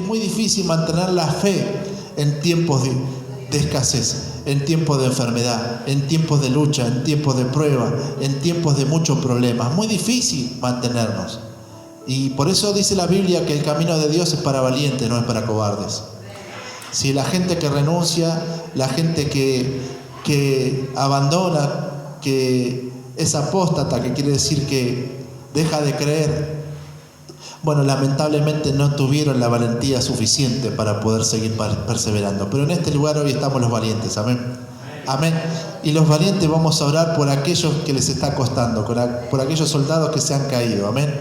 muy difícil mantener la fe en tiempos de escasez, en tiempos de enfermedad, en tiempos de lucha, en tiempos de prueba, en tiempos de muchos problemas. Muy difícil mantenernos. Y por eso dice la Biblia que el camino de Dios es para valientes, no es para cobardes. Si la gente que renuncia, la gente que abandona, que es apóstata, que quiere decir que deja de creer, bueno, lamentablemente no tuvieron la valentía suficiente para poder seguir perseverando. Pero en este lugar hoy estamos los valientes, amén. Amén. Y los valientes vamos a orar por aquellos que les está costando, por aquellos soldados que se han caído, amén.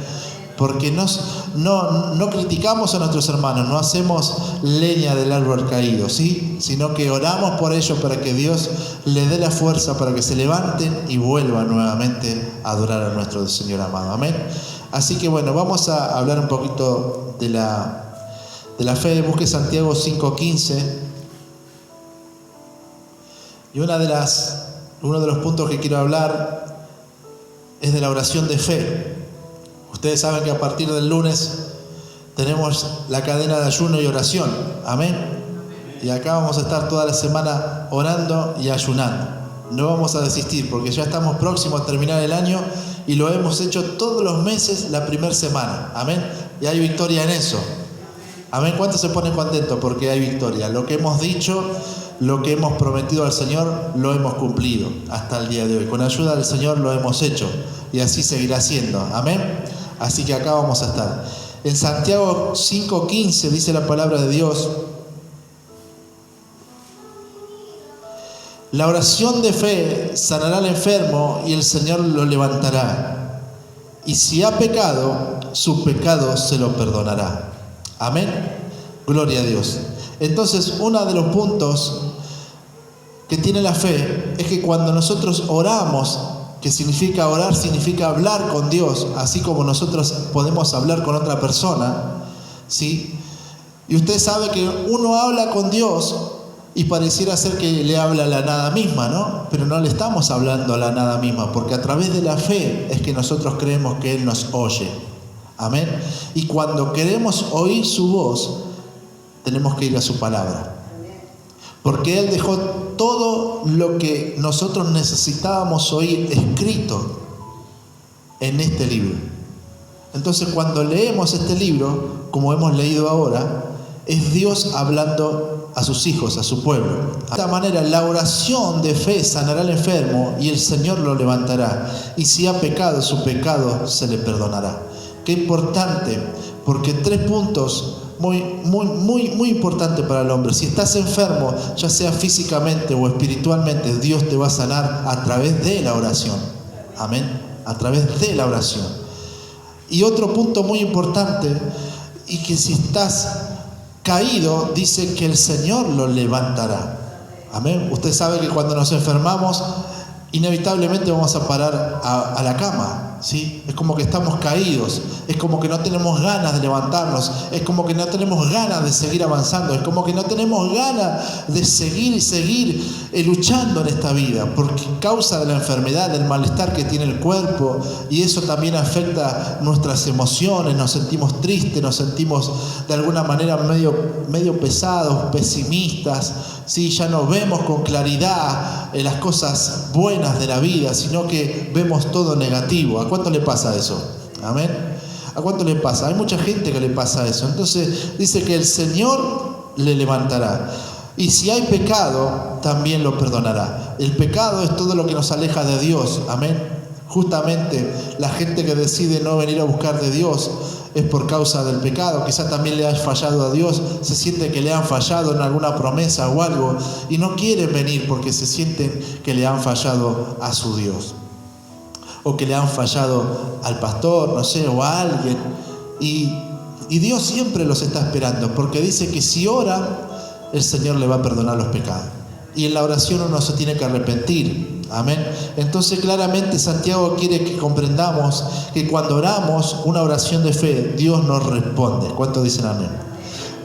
Porque no criticamos a nuestros hermanos, no hacemos leña del árbol caído, ¿sí? Sino que oramos por ellos para que Dios les dé la fuerza para que se levanten y vuelvan nuevamente a adorar a nuestro Señor amado, amén. Así que bueno, vamos a hablar un poquito de la fe. Busque Santiago 5:15. Y uno de los puntos que quiero hablar es de la oración de fe. Ustedes saben que a partir del lunes tenemos la cadena de ayuno y oración, amén. Y acá vamos a estar toda la semana orando y ayunando. No vamos a desistir porque ya estamos próximos a terminar el año y lo hemos hecho todos los meses la primera semana, amén. Y hay victoria en eso, amén. ¿Cuántos se ponen contentos porque hay victoria? Lo que hemos dicho, lo que hemos prometido al Señor, lo hemos cumplido hasta el día de hoy. Con ayuda del Señor lo hemos hecho y así seguirá siendo, amén. Así que acá vamos a estar. En Santiago 5:15 dice la palabra de Dios: la oración de fe sanará al enfermo y el Señor lo levantará. Y si ha pecado, su pecado se lo perdonará. Amén. Gloria a Dios. Entonces, uno de los puntos que tiene la fe es que cuando nosotros oramos, que significa orar, significa hablar con Dios, así como nosotros podemos hablar con otra persona, ¿sí? Y usted sabe que uno habla con Dios y pareciera ser que le habla a la nada misma, ¿no? Pero no le estamos hablando a la nada misma, porque a través de la fe es que nosotros creemos que Él nos oye. Amén. Y cuando queremos oír su voz, tenemos que ir a su palabra. Porque Él dejó todo lo que nosotros necesitábamos oír escrito en este libro. Entonces, cuando leemos este libro, como hemos leído ahora, es Dios hablando a sus hijos, a su pueblo. De esta manera, la oración de fe sanará al enfermo y el Señor lo levantará. Y si ha pecado, su pecado se le perdonará. Qué importante, porque 3 puntos muy importante para el hombre. Si estás enfermo, ya sea físicamente o espiritualmente, Dios te va a sanar a través de la oración. Amén. A través de la oración. Y otro punto muy importante, y que si estás caído, dice que el Señor lo levantará. Amén. Usted sabe que cuando nos enfermamos, inevitablemente vamos a parar a la cama, ¿sí? Es como que estamos caídos, es como que no tenemos ganas de levantarnos, es como que no tenemos ganas de seguir avanzando, es como que no tenemos ganas de seguir luchando en esta vida, porque causa de la enfermedad, del malestar que tiene el cuerpo, y eso también afecta nuestras emociones, nos sentimos tristes, nos sentimos de alguna manera medio pesados, pesimistas, ¿sí? Ya no vemos con claridad las cosas buenas de la vida, sino que vemos todo negativo. ¿A cuánto le pasa eso? Amén. ¿A cuánto le pasa? Hay mucha gente que le pasa eso. Entonces dice que el Señor le levantará. Y si hay pecado, también lo perdonará. El pecado es todo lo que nos aleja de Dios. Amén. Justamente la gente que decide no venir a buscar de Dios es por causa del pecado. Quizás también le has fallado a Dios, se siente que le han fallado en alguna promesa o algo y no quieren venir porque se sienten que le han fallado a su Dios, o que le han fallado al pastor, no sé, o a alguien. Y Dios siempre los está esperando, porque dice que si ora, el Señor le va a perdonar los pecados. Y en la oración uno se tiene que arrepentir. Amén. Entonces claramente Santiago quiere que comprendamos que cuando oramos una oración de fe, Dios nos responde. ¿Cuántos dicen amén?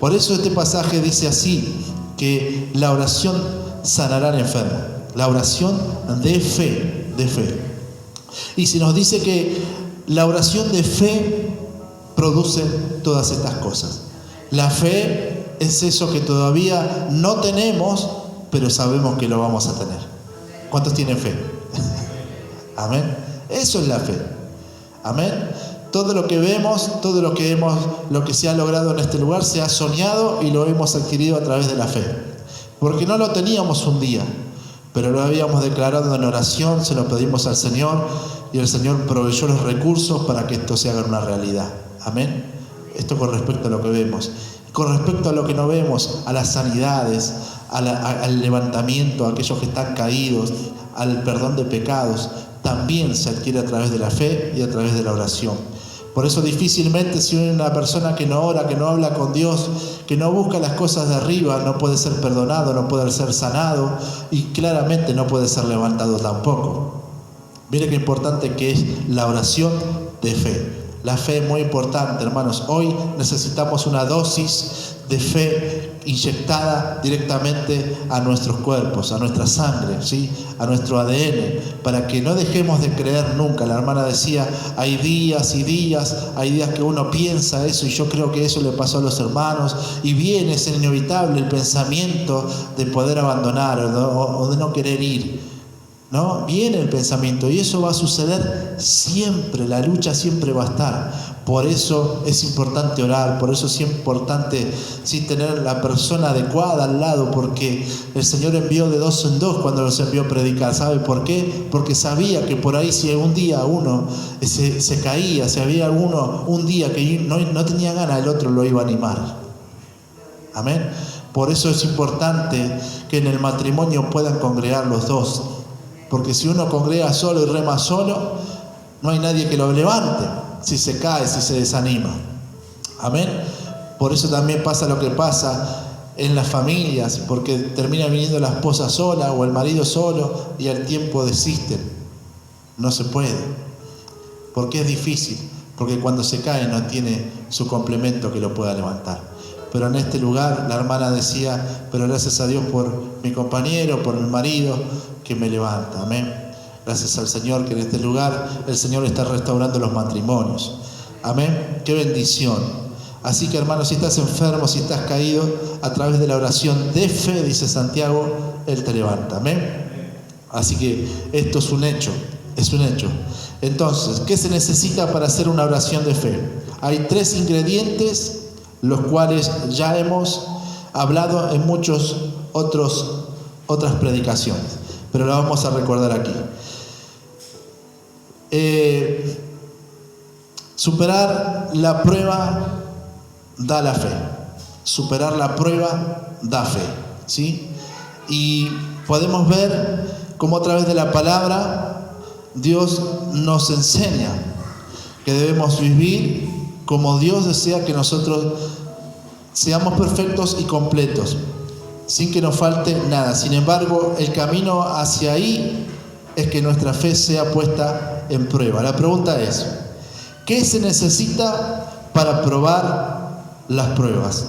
Por eso este pasaje dice así, que la oración sanará al enfermo. La oración de fe, de fe. Y se nos dice que la oración de fe produce todas estas cosas. La fe es eso que todavía no tenemos, pero sabemos que lo vamos a tener. ¿Cuántos tienen fe? Amén. Eso es la fe. Amén. Todo lo que vemos, todo lo que se ha logrado en este lugar, se ha soñado y lo hemos adquirido a través de la fe. Porque no lo teníamos un día, pero lo habíamos declarado en oración, se lo pedimos al Señor y el Señor proveyó los recursos para que esto se haga una realidad. Amén. Esto con respecto a lo que vemos. Con respecto a lo que no vemos, a las sanidades, al levantamiento, a aquellos que están caídos, al perdón de pecados, también se adquiere a través de la fe y a través de la oración. Por eso difícilmente si una persona que no ora, que no habla con Dios, que no busca las cosas de arriba, no puede ser perdonado, no puede ser sanado y claramente no puede ser levantado tampoco. Mire qué importante que es la oración de fe. La fe es muy importante, hermanos. Hoy necesitamos una dosis de fe inyectada directamente a nuestros cuerpos, a nuestra sangre, ¿sí? A nuestro ADN, para que no dejemos de creer nunca. La hermana decía, hay días y días, hay días que uno piensa eso, y yo creo que eso le pasó a los hermanos, y viene, es inevitable el pensamiento de poder abandonar o de no querer ir, ¿no? Viene el pensamiento y eso va a suceder siempre, la lucha siempre va a estar. Por eso es importante orar, por eso es importante tener la persona adecuada al lado, porque el Señor envió de 2 en 2 cuando los envió a predicar. ¿Sabe por qué? Porque sabía que por ahí si un día uno se caía, si había uno un día que no tenía ganas, el otro lo iba a animar. Amén. Por eso es importante que en el matrimonio puedan congregar los dos. Porque si uno congrega solo y rema solo, no hay nadie que lo levante, si se cae, si se desanima. Amén. Por eso también pasa lo que pasa en las familias, porque termina viniendo la esposa sola o el marido solo y al tiempo desisten. No se puede. Porque es difícil, porque cuando se cae no tiene su complemento que lo pueda levantar. Pero en este lugar la hermana decía, pero gracias a Dios por mi compañero, por mi marido, que me levanta. Amén. Gracias al Señor que en este lugar el Señor está restaurando los matrimonios. Amén. Qué bendición. Así que hermanos, si estás enfermo, si estás caído, a través de la oración de fe, dice Santiago, Él te levanta. Amén. Así que esto es un hecho. Es un hecho. Entonces, ¿qué se necesita para hacer una oración de fe? Hay 3 ingredientes, los cuales ya hemos hablado en muchas otras predicaciones, pero la vamos a recordar aquí. Superar la prueba da la fe. Superar la prueba da fe, ¿sí? Y podemos ver cómo a través de la palabra Dios nos enseña que debemos vivir como Dios desea que nosotros seamos perfectos y completos, sin que nos falte nada. Sin embargo, el camino hacia ahí es que nuestra fe sea puesta en prueba. La pregunta es, ¿qué se necesita para probar las pruebas?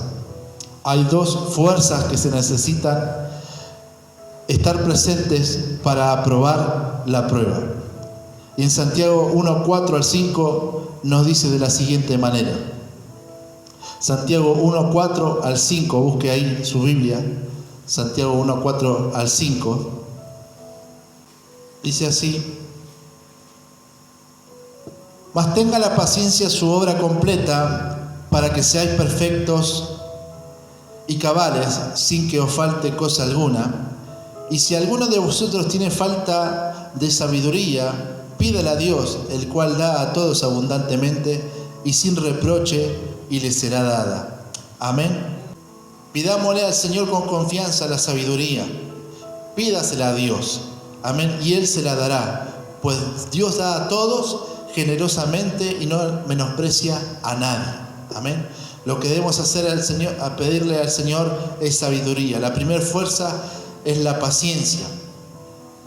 Hay 2 fuerzas que se necesitan estar presentes para aprobar la prueba. Y en Santiago 1, 4 al 5 nos dice de la siguiente manera. Santiago 1, 4 al 5, busque ahí su Biblia. Santiago 1, 4 al 5. Dice así: mas tenga la paciencia su obra completa, para que seáis perfectos y cabales, sin que os falte cosa alguna. Y si alguno de vosotros tiene falta de sabiduría, pídala a Dios, el cual da a todos abundantemente y sin reproche, y le será dada. Amén. Pidámosle al Señor con confianza la sabiduría. Pídasela a Dios. Amén. Y Él se la dará. Pues Dios da a todos generosamente y no menosprecia a nadie. Amén. Lo que debemos hacer al Señor, a pedirle al Señor, es sabiduría. La primera fuerza es la paciencia.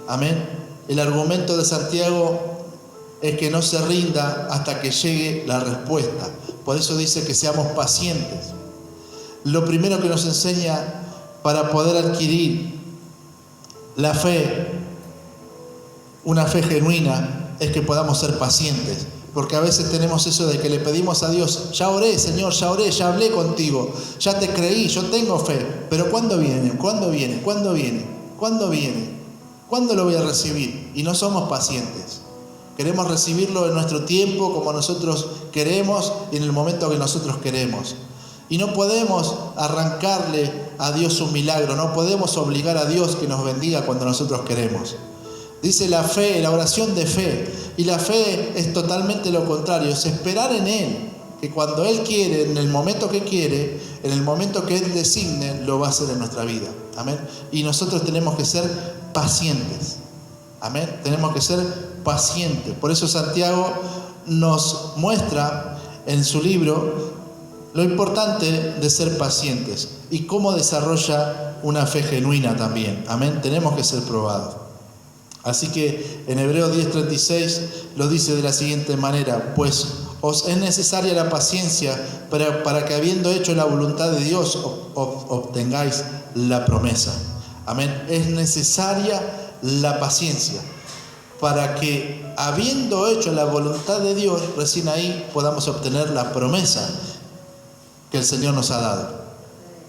Amén. El argumento de Santiago es que no se rinda hasta que llegue la respuesta. Por eso dice que seamos pacientes. Lo primero que nos enseña para poder adquirir la fe, una fe genuina, es que podamos ser pacientes. Porque a veces tenemos eso de que le pedimos a Dios, ya oré, Señor, ya oré, ya hablé contigo, ya te creí, yo tengo fe. Pero ¿cuándo viene? ¿Cuándo viene? ¿Cuándo viene? ¿Cuándo viene? ¿Cuándo lo voy a recibir? Y no somos pacientes. Queremos recibirlo en nuestro tiempo, como nosotros queremos y en el momento que nosotros queremos. Y no podemos arrancarle a Dios un milagro, no podemos obligar a Dios que nos bendiga cuando nosotros queremos. Dice la fe, la oración de fe. Y la fe es totalmente lo contrario, es esperar en Él. Que cuando Él quiere, en el momento que quiere, en el momento que Él designe, lo va a hacer en nuestra vida. Amén. Y nosotros tenemos que ser pacientes. Amén. Tenemos que ser pacientes. Por eso Santiago nos muestra en su libro lo importante de ser pacientes y cómo desarrolla una fe genuina también. Amén. Tenemos que ser probados. Así que en Hebreos 10:36 lo dice de la siguiente manera: pues os es necesaria la paciencia para que habiendo hecho la voluntad de Dios obtengáis la promesa. Amén. Es necesaria la paciencia para que habiendo hecho la voluntad de Dios, recién ahí podamos obtener la promesa que el Señor nos ha dado.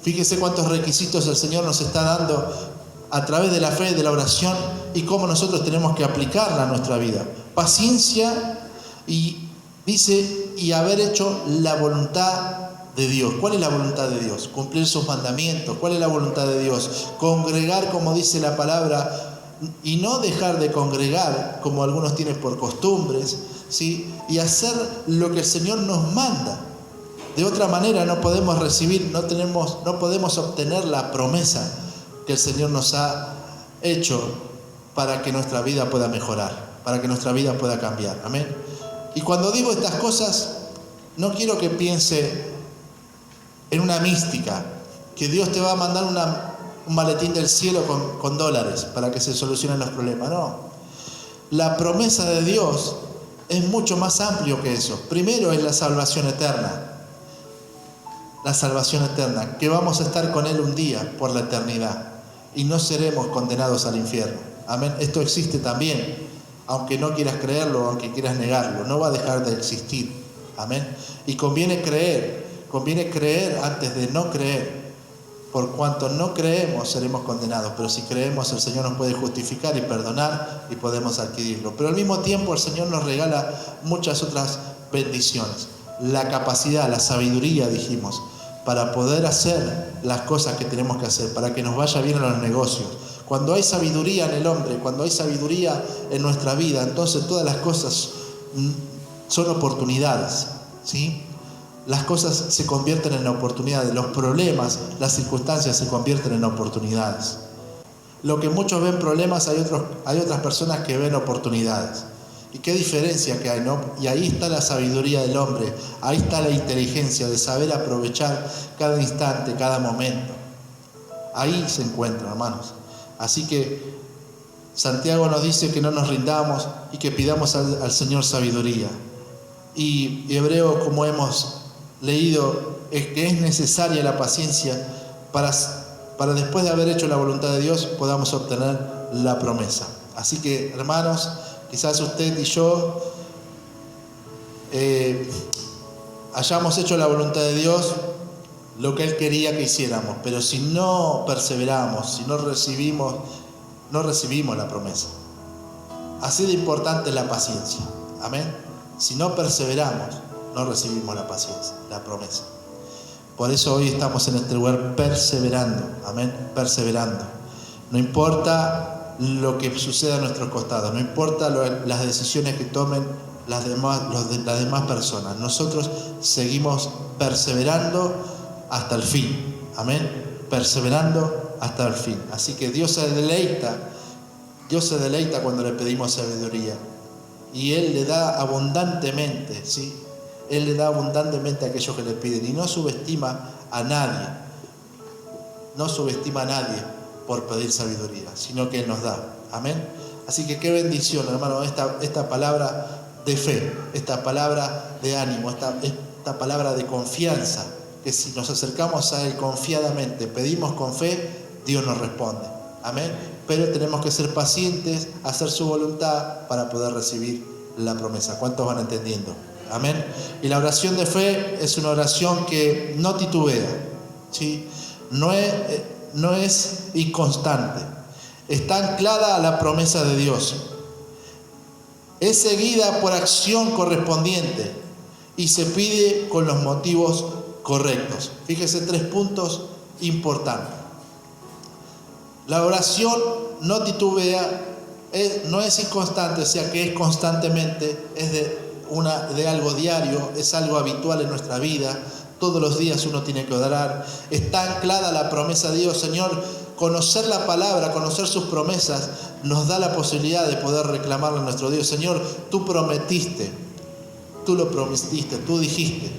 Fíjese cuántos requisitos el Señor nos está dando a través de la fe, de la oración, y cómo nosotros tenemos que aplicarla a nuestra vida. Paciencia, y dice, y haber hecho la voluntad de Dios. ¿Cuál es la voluntad de Dios? Cumplir sus mandamientos. ¿Cuál es la voluntad de Dios? Congregar, como dice la palabra, y no dejar de congregar, como algunos tienen por costumbres, ¿sí? Y hacer lo que el Señor nos manda. De otra manera no podemos recibir, no podemos obtener la promesa que el Señor nos ha hecho para que nuestra vida pueda mejorar, para que nuestra vida pueda cambiar. Amén. Y cuando digo estas cosas, no quiero que piense en una mística, que Dios te va a mandar un maletín del cielo con dólares para que se solucionen los problemas. No. La promesa de Dios es mucho más amplio que eso. Primero es la salvación eterna. La salvación eterna, que vamos a estar con Él un día por la eternidad y no seremos condenados al infierno. Amén. Esto existe también, aunque no quieras creerlo, aunque quieras negarlo, no va a dejar de existir. Amén. Y conviene creer antes de no creer. Por cuanto no creemos, seremos condenados, pero si creemos, el Señor nos puede justificar y perdonar y podemos adquirirlo. Pero al mismo tiempo el Señor nos regala muchas otras bendiciones. La capacidad, la sabiduría, dijimos, para poder hacer las cosas que tenemos que hacer, para que nos vaya bien en los negocios. Cuando hay sabiduría en el hombre, cuando hay sabiduría en nuestra vida, entonces todas las cosas son oportunidades, ¿sí? Las cosas se convierten en oportunidades, los problemas, las circunstancias se convierten en oportunidades. Lo que muchos ven problemas, hay otras personas que ven oportunidades. Y qué diferencia que hay, ¿no? Y ahí está la sabiduría del hombre, ahí está la inteligencia de saber aprovechar cada instante, cada momento. Ahí se encuentra, hermanos. Así que Santiago nos dice que no nos rindamos y que pidamos al Señor sabiduría. Y Hebreo, como hemos leído, es que es necesaria la paciencia para después de haber hecho la voluntad de Dios podamos obtener la promesa. Así que, hermanos, quizás usted y yo hayamos hecho la voluntad de Dios, lo que Él quería que hiciéramos, pero si no perseveramos, si no recibimos la promesa. Así de importante es la paciencia. Amén. Si no perseveramos, no recibimos la paciencia, la promesa. Por eso hoy estamos en este lugar perseverando. Amén. Perseverando. No importa lo que suceda a nuestros costados, no importa las decisiones que tomen las demás personas. Nosotros seguimos perseverando hasta el fin. Amén. Perseverando hasta el fin. Así que Dios se deleita cuando le pedimos sabiduría. Y Él le da abundantemente, ¿sí? Él le da abundantemente a aquellos que le piden. Y no subestima a nadie. No subestima a nadie por pedir sabiduría, sino que Él nos da. Amén. Así que qué bendición, hermano, esta palabra de fe, esta palabra de ánimo, esta palabra de confianza, que si nos acercamos a Él confiadamente, pedimos con fe, Dios nos responde. Amén. Pero tenemos que ser pacientes, hacer su voluntad para poder recibir la promesa. ¿Cuántos van entendiendo? Amén. Y la oración de fe es una oración que no titubea, ¿sí? No es inconstante. Está anclada a la promesa de Dios. Es seguida por acción correspondiente y se pide con los motivos correctos. Fíjese, 3 puntos importantes. La oración no titubea, no es inconstante, o sea que es constantemente, es de algo diario, es algo habitual en nuestra vida. Todos los días uno tiene que orar. Está anclada a la promesa de Dios. Señor, conocer la palabra, conocer sus promesas, nos da la posibilidad de poder reclamarle a nuestro Dios. Señor, tú prometiste, tú lo prometiste, tú dijiste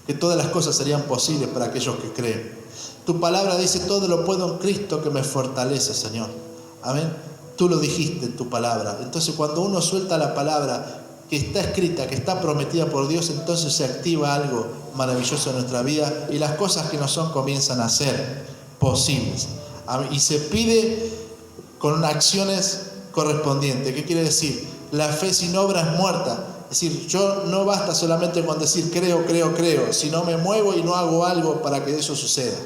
que todas las cosas serían posibles para aquellos que creen. Tu palabra dice, todo lo puedo en Cristo que me fortalece, Señor. Amén. Tú lo dijiste en tu palabra. Entonces, cuando uno suelta la palabra que está escrita, que está prometida por Dios, entonces se activa algo maravilloso en nuestra vida y las cosas que no son comienzan a ser posibles. Y se pide con acciones correspondientes. ¿Qué quiere decir? La fe sin obra es muerta. Es decir, yo no basta solamente con decir creo, sino me muevo y no hago algo para que eso suceda.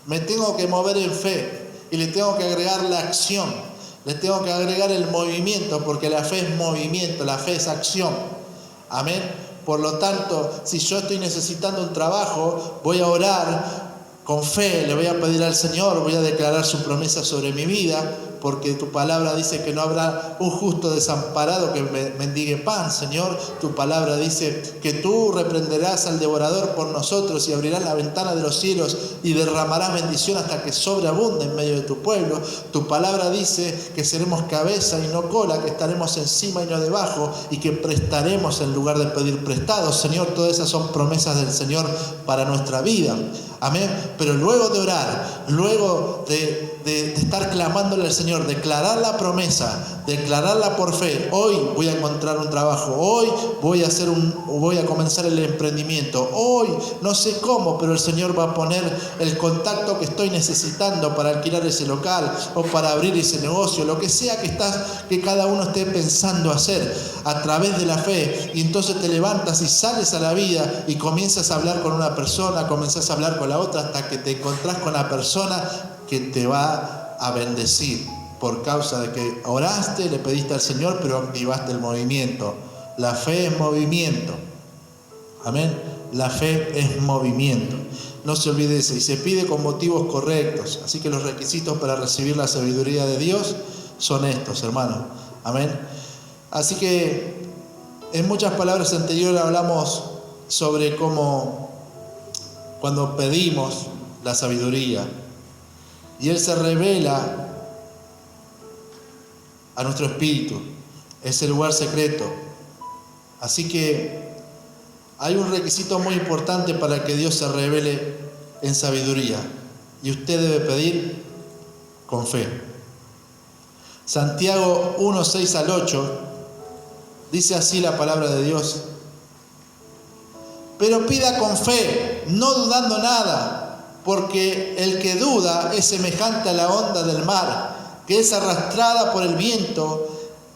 Me tengo que mover en fe y le tengo que agregar la acción, le tengo que agregar el movimiento, porque la fe es movimiento, la fe es acción. Amén. Por lo tanto, si yo estoy necesitando un trabajo, voy a orar con fe, le voy a pedir al Señor, voy a declarar su promesa sobre mi vida, porque tu palabra dice que no habrá un justo desamparado que mendigue pan, Señor. Tu palabra dice que tú reprenderás al devorador por nosotros y abrirás la ventana de los cielos y derramarás bendición hasta que sobreabunde en medio de tu pueblo. Tu palabra dice que seremos cabeza y no cola, que estaremos encima y no debajo, y que prestaremos en lugar de pedir prestado. Señor, todas esas son promesas del Señor para nuestra vida. Amén. Pero luego de orar, luego de estar clamándole al Señor, declarar la promesa, declararla por fe. Hoy voy a encontrar un trabajo, hoy voy a comenzar el emprendimiento, hoy no sé cómo, pero el Señor va a poner el contacto que estoy necesitando para alquilar ese local o para abrir ese negocio, lo que sea que cada uno esté pensando hacer a través de la fe. Y entonces te levantas y sales a la vida y comienzas a hablar con una persona, comienzas a hablar con la otra, hasta que te encontrás con la persona que te va a bendecir por causa de que oraste, le pediste al Señor, pero activaste el movimiento. La fe es movimiento. Amén. La fe es movimiento. No se olvide eso. Y se pide con motivos correctos. Así que los requisitos para recibir la sabiduría de Dios son estos, hermanos. Amén. Así que en muchas palabras anteriores hablamos sobre cómo cuando pedimos la sabiduría y Él se revela a nuestro espíritu, es el lugar secreto. Así que hay un requisito muy importante para que Dios se revele en sabiduría, y usted debe pedir con fe. Santiago 1, 6 al 8 dice así la palabra de Dios: pero pida con fe, no dudando nada, porque el que duda es semejante a la onda del mar, que es arrastrada por el viento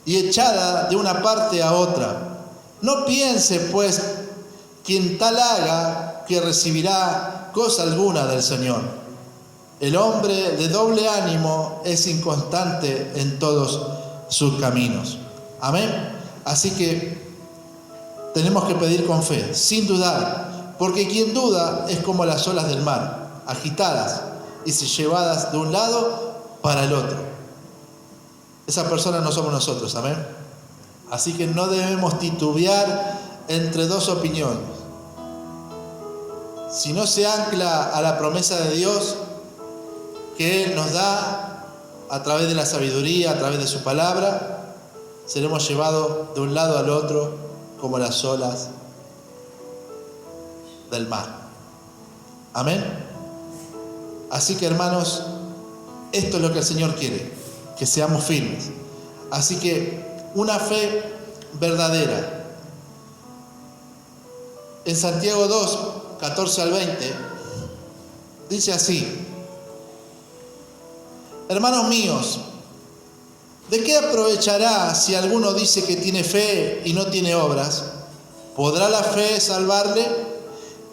y echada de una parte a otra. No piense, pues, quien tal haga, que recibirá cosa alguna del Señor. El hombre de doble ánimo es inconstante en todos sus caminos. Amén. Así que tenemos que pedir con fe, sin dudar, porque quien duda es como las olas del mar, agitadas y llevadas de un lado para el otro. Esa persona no somos nosotros, amén. Así que no debemos titubear entre dos opiniones. Si no se ancla a la promesa de Dios que Él nos da a través de la sabiduría, a través de su palabra, seremos llevados de un lado al otro como las olas del mar. Amén. Así que, hermanos, esto es lo que el Señor quiere, que seamos firmes. Así que una fe verdadera. En Santiago 2, 14 al 20, dice así: hermanos míos, ¿De qué aprovechará si alguno dice que tiene fe y no tiene obras? ¿Podrá la fe salvarle?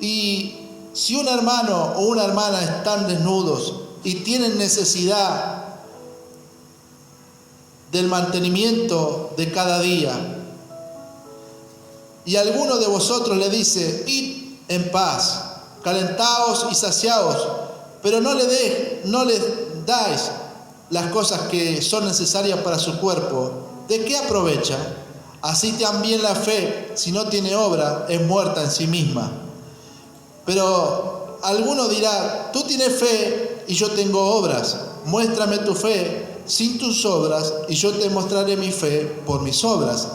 Y si un hermano o una hermana están desnudos y tienen necesidad del mantenimiento de cada día, y alguno de vosotros le dice: id en paz, calentaos y saciaos, pero no le dais las cosas que son necesarias para su cuerpo, ¿de qué aprovecha? Así también la fe, si no tiene obra, es muerta en sí misma. Pero alguno dirá: tú tienes fe y yo tengo obras. Muéstrame tu fe sin tus obras y yo te mostraré mi fe por mis obras.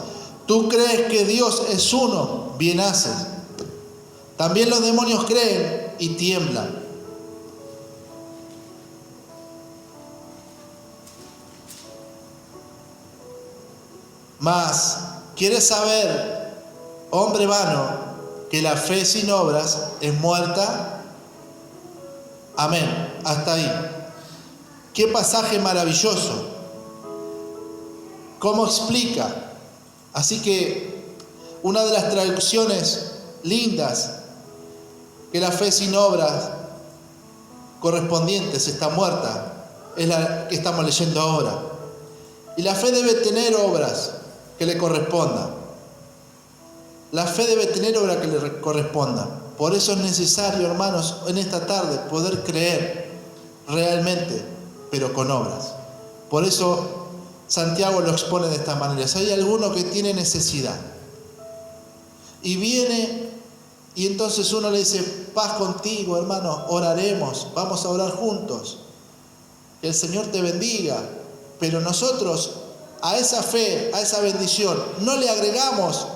Tú crees que Dios es uno, bien haces. También los demonios creen y tiemblan. Mas, ¿quieres saber, hombre vano, que la fe sin obras es muerta? Amén. Hasta ahí. Qué pasaje maravilloso. ¿Cómo explica? Así que una de las traducciones lindas, que la fe sin obras correspondientes está muerta, es la que estamos leyendo ahora. Y la fe debe tener obras que le correspondan. La fe debe tener obras que le correspondan. Por eso es necesario, hermanos, en esta tarde poder creer realmente, pero con obras. Por eso Santiago lo expone de esta manera. Si hay alguno que tiene necesidad y viene y entonces uno le dice: paz contigo, hermano, oraremos, vamos a orar juntos, que el Señor te bendiga. Pero nosotros a esa fe, a esa bendición, no le agregamos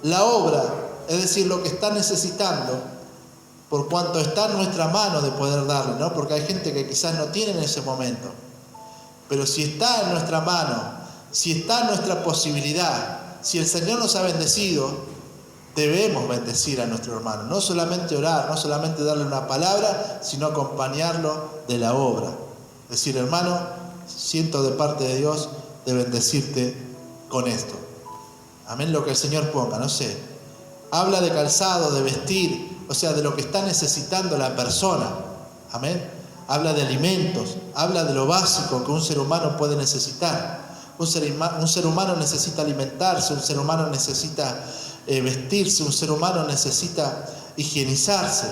la obra, es decir, lo que está necesitando, por cuanto está en nuestra mano de poder darle, ¿no? Porque hay gente que quizás no tiene en ese momento. Pero si está en nuestra mano, si está en nuestra posibilidad, si el Señor nos ha bendecido, debemos bendecir a nuestro hermano. No solamente orar, no solamente darle una palabra, sino acompañarlo de la obra. Decir: hermano, siento de parte de Dios de bendecirte con esto. Amén, lo que el Señor ponga, no sé. Habla de calzado, de vestir, o sea, de lo que está necesitando la persona. Amén. Habla de alimentos, habla de lo básico que un ser humano puede necesitar. Un ser humano necesita alimentarse, un ser humano necesita vestirse, un ser humano necesita higienizarse.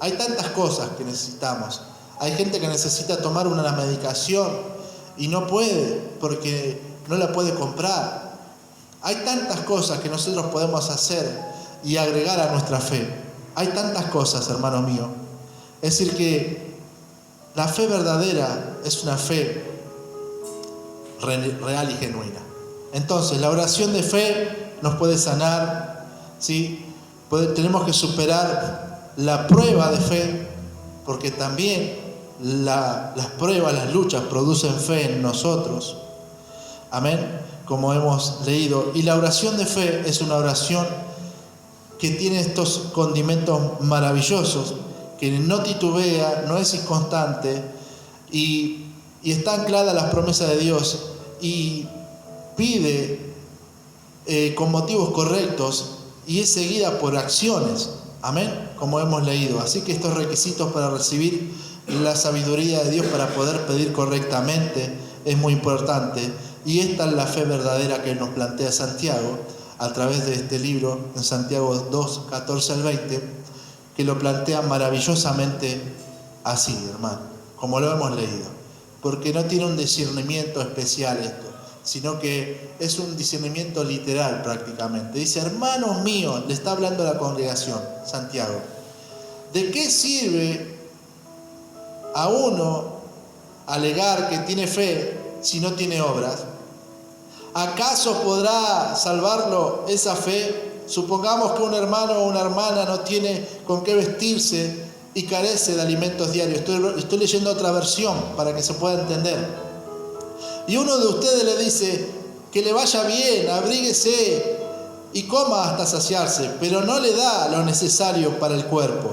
Hay tantas cosas que necesitamos. Hay gente que necesita tomar una medicación y no puede porque no la puede comprar. Hay tantas cosas que nosotros podemos hacer y agregar a nuestra fe. Hay tantas cosas, hermano mío. Es decir que la fe verdadera es una fe real y genuina. Entonces, la oración de fe nos puede sanar, ¿sí? Tenemos que superar la prueba de fe, porque también las pruebas, las luchas producen fe en nosotros. Amén, como hemos leído. Y la oración de fe es una oración que tiene estos condimentos maravillosos, que no titubea, no es inconstante y está anclada a las promesas de Dios y pide con motivos correctos y es seguida por acciones. Amén, como hemos leído. Así que estos requisitos para recibir la sabiduría de Dios, para poder pedir correctamente, es muy importante. Y esta es la fe verdadera que nos plantea Santiago a través de este libro, en Santiago 2, 14 al 20, que lo plantea maravillosamente así, hermano, como lo hemos leído. Porque no tiene un discernimiento especial esto, sino que es un discernimiento literal prácticamente. Dice: hermanos míos, le está hablando a la congregación, Santiago, ¿de qué sirve a uno alegar que tiene fe si no tiene obras? ¿Acaso podrá salvarlo esa fe? Supongamos que un hermano o una hermana no tiene con qué vestirse y carece de alimentos diarios. Estoy leyendo otra versión para que se pueda entender. Y uno de ustedes le dice que le vaya bien, abríguese y coma hasta saciarse, pero no le da lo necesario para el cuerpo.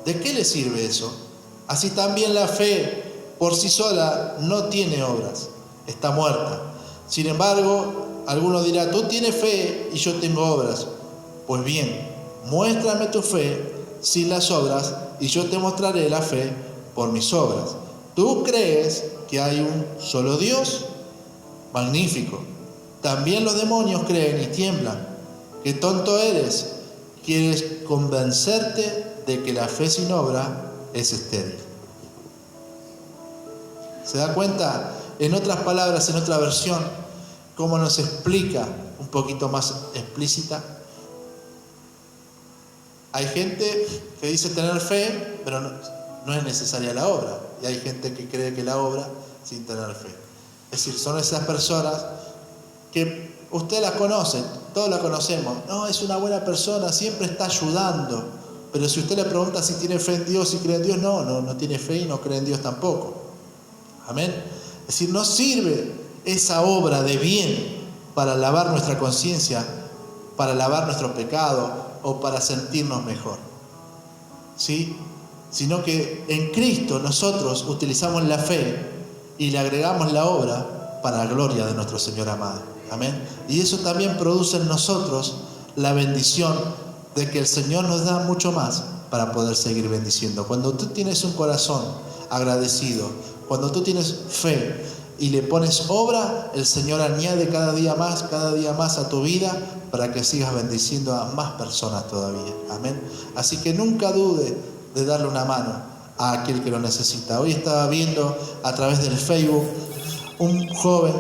¿De qué le sirve eso? Así también la fe por sí sola no tiene obras, está muerta. Sin embargo, alguno dirá, tú tienes fe y yo tengo obras. Pues bien, muéstrame tu fe sin las obras y yo te mostraré la fe por mis obras. ¿Tú crees que hay un solo Dios? Magnífico. También los demonios creen y tiemblan. ¡Qué tonto eres! Quieres convencerte de que la fe sin obra es estéril. ¿Se da cuenta? En otras palabras, en otra versión, cómo nos explica un poquito más explícita. Hay gente que dice tener fe, pero no es necesaria la obra. Y hay gente que cree que la obra sin tener fe. Es decir, son esas personas que usted las conoce, todos la conocemos. No, es una buena persona, siempre está ayudando. Pero si usted le pregunta si tiene fe en Dios y cree en Dios, no tiene fe y no cree en Dios tampoco. Amén. Es decir, no sirve esa obra de bien para lavar nuestra conciencia, para lavar nuestro pecado o para sentirnos mejor. ¿Sí? Sino que en Cristo nosotros utilizamos la fe y le agregamos la obra para la gloria de nuestro Señor amado. Amén. Y eso también produce en nosotros la bendición de que el Señor nos da mucho más para poder seguir bendiciendo. Cuando tú tienes un corazón agradecido, cuando tú tienes fe y le pones obra, el Señor añade cada día más a tu vida para que sigas bendiciendo a más personas todavía. Amén. Así que nunca dude de darle una mano a aquel que lo necesita. Hoy estaba viendo a través del Facebook un joven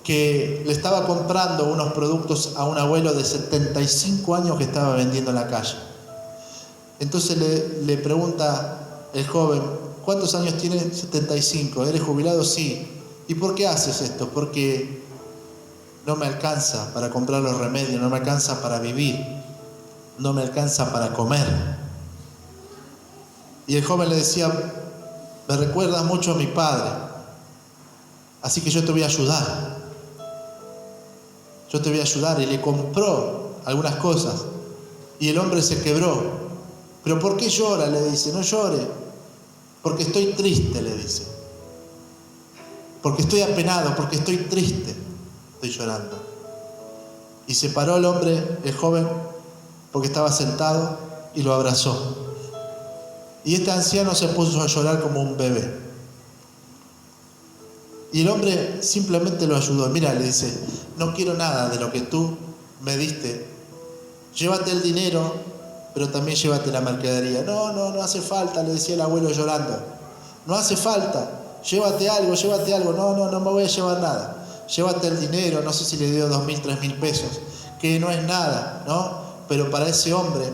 que le estaba comprando unos productos a un abuelo de 75 años que estaba vendiendo en la calle. Entonces le pregunta el joven, ¿cuántos años tiene? 75. ¿Eres jubilado? Sí. ¿Y por qué haces esto? Porque no me alcanza para comprar los remedios, no me alcanza para vivir, no me alcanza para comer. Y el joven le decía, me recuerdas mucho a mi padre, así que yo te voy a ayudar. Yo te voy a ayudar. Y le compró algunas cosas. Y el hombre se quebró. ¿Pero por qué llora? Le dice. No llore. Porque estoy triste, le dice. Porque estoy apenado, porque estoy triste. Estoy llorando. Y se paró el hombre, el joven, porque estaba sentado, y lo abrazó. Y este anciano se puso a llorar como un bebé. Y el hombre simplemente lo ayudó. Mira, le dice, no quiero nada de lo que tú me diste. Llévate el dinero, pero también llévate la mercadería. No hace falta, le decía el abuelo llorando. No hace falta, llévate algo. No me voy a llevar nada. Llévate el dinero, no sé si le dio 2.000, 3.000 pesos, que no es nada, ¿no? Pero para ese hombre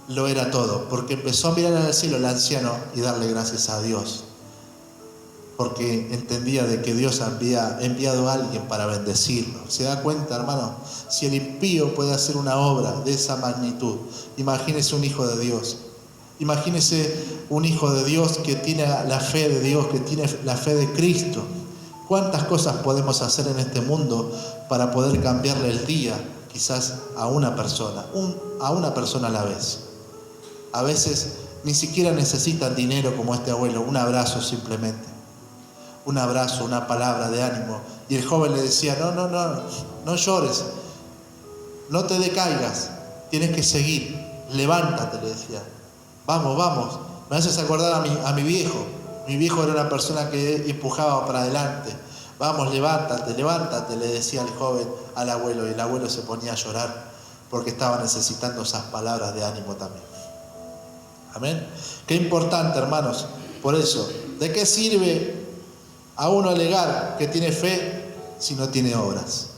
lo era todo, porque empezó a mirar al cielo el anciano y darle gracias a Dios. Porque entendía de que Dios había enviado a alguien para bendecirlo. ¿Se da cuenta, hermano? Si el impío puede hacer una obra de esa magnitud, imagínese un hijo de Dios. Imagínese un hijo de Dios que tiene la fe de Dios, que tiene la fe de Cristo. ¿Cuántas cosas podemos hacer en este mundo para poder cambiarle el día, quizás a una persona a la vez? A veces ni siquiera necesitan dinero como este abuelo, un abrazo simplemente. Un abrazo, una palabra de ánimo. Y el joven le decía, no llores, no te decaigas, tienes que seguir, levántate, le decía. Vamos, me haces acordar a mi viejo. Mi viejo era una persona que empujaba para adelante. Vamos, levántate, le decía el joven al abuelo. Y el abuelo se ponía a llorar porque estaba necesitando esas palabras de ánimo también. Amén. Qué importante, hermanos. Por eso, ¿de qué sirve a uno alegar que tiene fe si no tiene obras?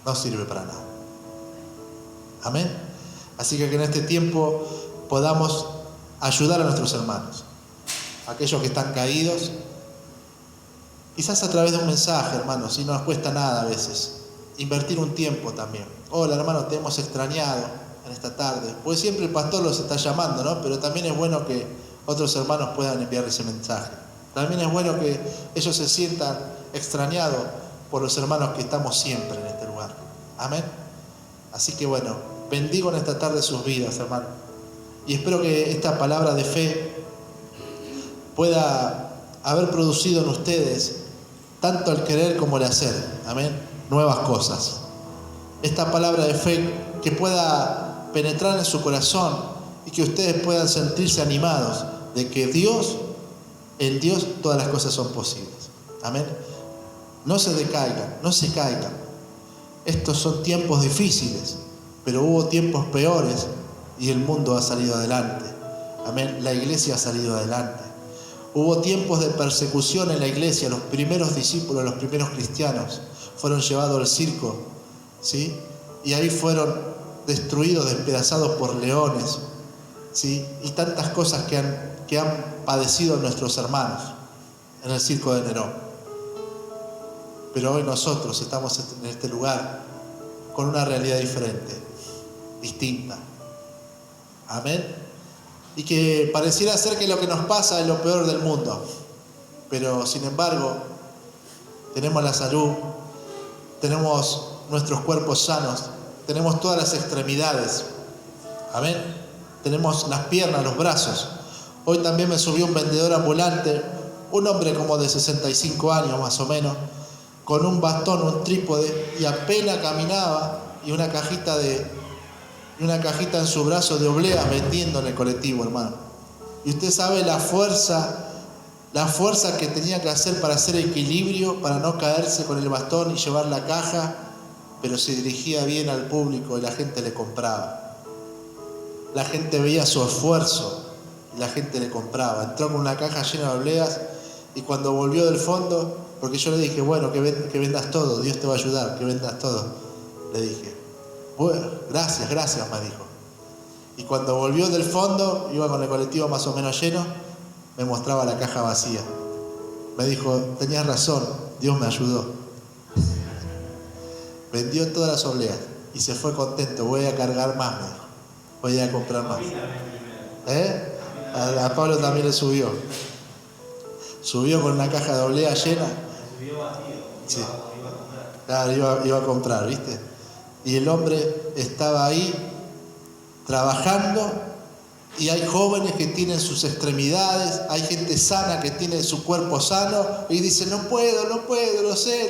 No sirve para nada. Amén. Así que en este tiempo podamos ayudar a nuestros hermanos, aquellos que están caídos, quizás a través de un mensaje, hermanos, y no nos cuesta nada a veces, invertir un tiempo también. Hola, hermano, te hemos extrañado en esta tarde. Pues siempre el pastor los está llamando, ¿no? Pero también es bueno que otros hermanos puedan enviar ese mensaje. También es bueno que ellos se sientan extrañados por los hermanos que estamos siempre en este lugar. Amén. Así que bueno, bendigo en esta tarde sus vidas, hermano. Y espero que esta palabra de fe pueda haber producido en ustedes tanto el querer como el hacer. Amén. Nuevas cosas. Esta palabra de fe que pueda penetrar en su corazón y que ustedes puedan sentirse animados de que en Dios todas las cosas son posibles. Amén. No se decaigan, no se caigan. Estos son tiempos difíciles, pero hubo tiempos peores y el mundo ha salido adelante. Amén. La iglesia ha salido adelante. Hubo tiempos de persecución en la iglesia. Los primeros discípulos, los primeros cristianos fueron llevados al circo, ¿sí? Y ahí fueron destruidos, despedazados por leones, ¿sí? Y tantas cosas que han padecido nuestros hermanos en el circo de Nerón. Pero hoy nosotros estamos en este lugar con una realidad diferente, distinta. Amén. Y que pareciera ser que lo que nos pasa es lo peor del mundo. Pero sin embargo, tenemos la salud, tenemos nuestros cuerpos sanos, tenemos todas las extremidades. Amén. Tenemos las piernas, los brazos. Hoy también me subió un vendedor ambulante, un hombre como de 65 años más o menos, con un bastón, un trípode, y apenas caminaba, y una cajita en su brazo de obleas vendiendo en el colectivo, hermano. Y usted sabe la fuerza que tenía que hacer para hacer equilibrio, para no caerse con el bastón y llevar la caja, pero se dirigía bien al público y la gente le compraba. La gente veía su esfuerzo y la gente le compraba. Entró con una caja llena de obleas y cuando volvió del fondo, porque yo le dije, bueno, que vendas todo, Dios te va a ayudar, que vendas todo, le dije. Bueno, gracias, me dijo. Y cuando volvió del fondo, iba con el colectivo más o menos lleno, me mostraba la caja vacía. Me dijo, tenías razón, Dios me ayudó. Vendió todas las obleas y se fue contento. Voy a cargar más, me dijo. Voy a comprar más. A Pablo también le subió. Subió con una caja de obleas llena. Sí. Claro, iba a comprar, ¿viste? Y el hombre estaba ahí trabajando y hay jóvenes que tienen sus extremidades, hay gente sana que tiene su cuerpo sano y dice, no puedo, lo sé.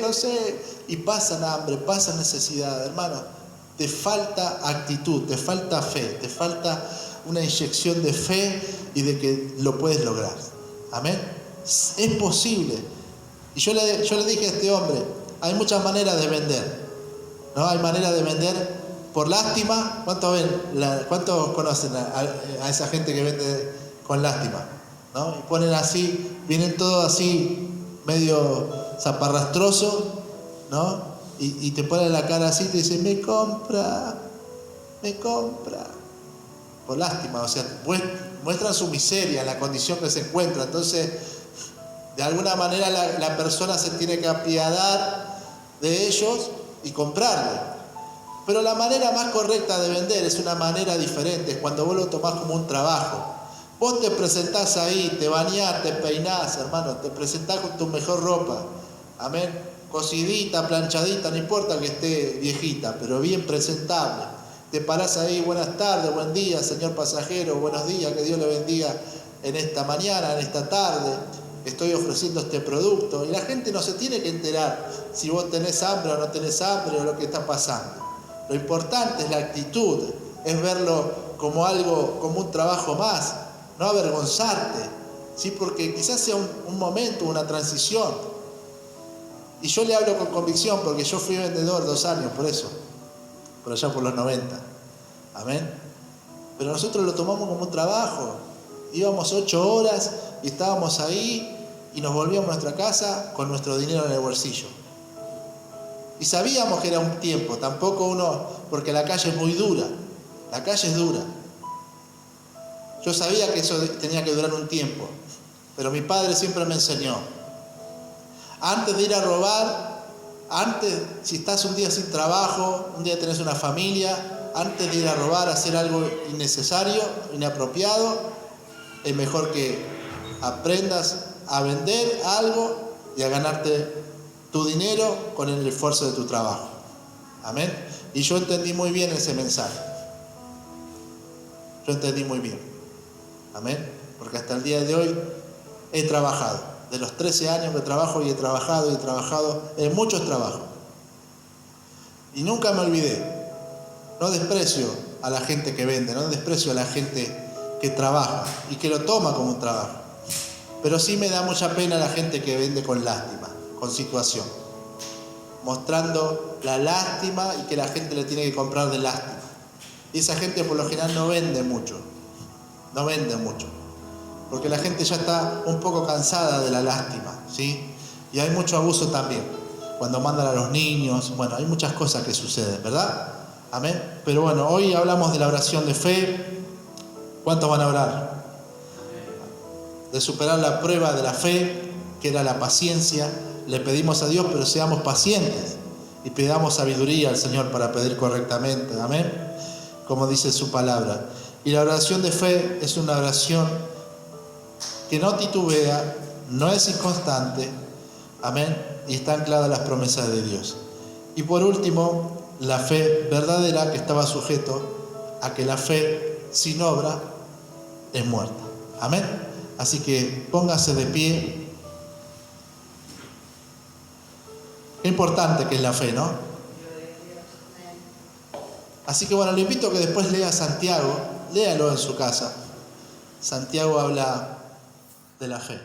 Y pasan hambre, pasan necesidad, hermano. Te falta actitud, te falta fe, te falta una inyección de fe y de que lo puedes lograr. Amén. Es posible. Y yo le dije a este hombre, hay muchas maneras de vender. ¿No? Hay manera de vender por lástima. ¿Cuántos conocen a esa gente que vende con lástima? ¿No? Y ponen así, vienen todos así, medio zaparrastroso, ¿no? Y te ponen la cara así y te dicen, me compra. Por lástima, o sea, muestran su miseria, la condición que se encuentra. Entonces, de alguna manera la persona se tiene que apiadar de ellos y comprarle. Pero la manera más correcta de vender es una manera diferente, es cuando vos lo tomás como un trabajo. Vos te presentás ahí, te bañás, te peinás, hermano, te presentás con tu mejor ropa. Amén. Cocidita, planchadita, no importa que esté viejita, pero bien presentable. Te parás ahí, buenas tardes, buen día, señor pasajero, buenos días, que Dios le bendiga en esta mañana, en esta tarde. Estoy ofreciendo este producto y la gente no se tiene que enterar si vos tenés hambre o no tenés hambre o lo que está pasando. Lo importante es la actitud, es verlo como algo, como un trabajo más, no avergonzarte, ¿sí? Porque quizás sea un momento, una transición. Y yo le hablo con convicción porque yo fui vendedor 2 años, por eso, por allá por los 90. Amén. Pero nosotros lo tomamos como un trabajo. Íbamos 8 horas y estábamos ahí y nos volvíamos a nuestra casa con nuestro dinero en el bolsillo. Y sabíamos que era un tiempo, tampoco porque la calle es muy dura, la calle es dura. Yo sabía que eso tenía que durar un tiempo, pero mi padre siempre me enseñó. Antes de ir a robar, si estás un día sin trabajo, un día tenés una familia, antes de ir a robar, hacer algo innecesario, inapropiado, es mejor que aprendas a vender algo y a ganarte tu dinero con el esfuerzo de tu trabajo. Amén. Y yo entendí muy bien ese mensaje. Yo entendí muy bien. Amén. Porque hasta el día de hoy he trabajado. De los 13 años que trabajo y he trabajado en muchos trabajos. Y nunca me olvidé. No desprecio a la gente que vende, no desprecio a la gente que trabaja y que lo toma como un trabajo. Pero sí me da mucha pena la gente que vende con lástima, con situación. Mostrando la lástima y que la gente le tiene que comprar de lástima. Y esa gente por lo general no vende mucho. No vende mucho. Porque la gente ya está un poco cansada de la lástima, ¿sí? Y hay mucho abuso también. Cuando mandan a los niños, bueno, hay muchas cosas que suceden, ¿verdad? Amén. Pero bueno, hoy hablamos de la oración de fe. ¿Cuántos van a orar? De superar la prueba de la fe, que era la paciencia. Le pedimos a Dios, pero seamos pacientes y pidamos sabiduría al Señor para pedir correctamente. Amén. Como dice su palabra. Y la oración de fe es una oración que no titubea, no es inconstante, amén, y está anclada a las promesas de Dios. Y por último, la fe verdadera, que estaba sujeto a que la fe sin obra es muerta, amén. Así que póngase de pie. Qué importante que es la fe, ¿no? Así que bueno, le invito a que después lea Santiago, léalo en su casa. Santiago habla de la fe.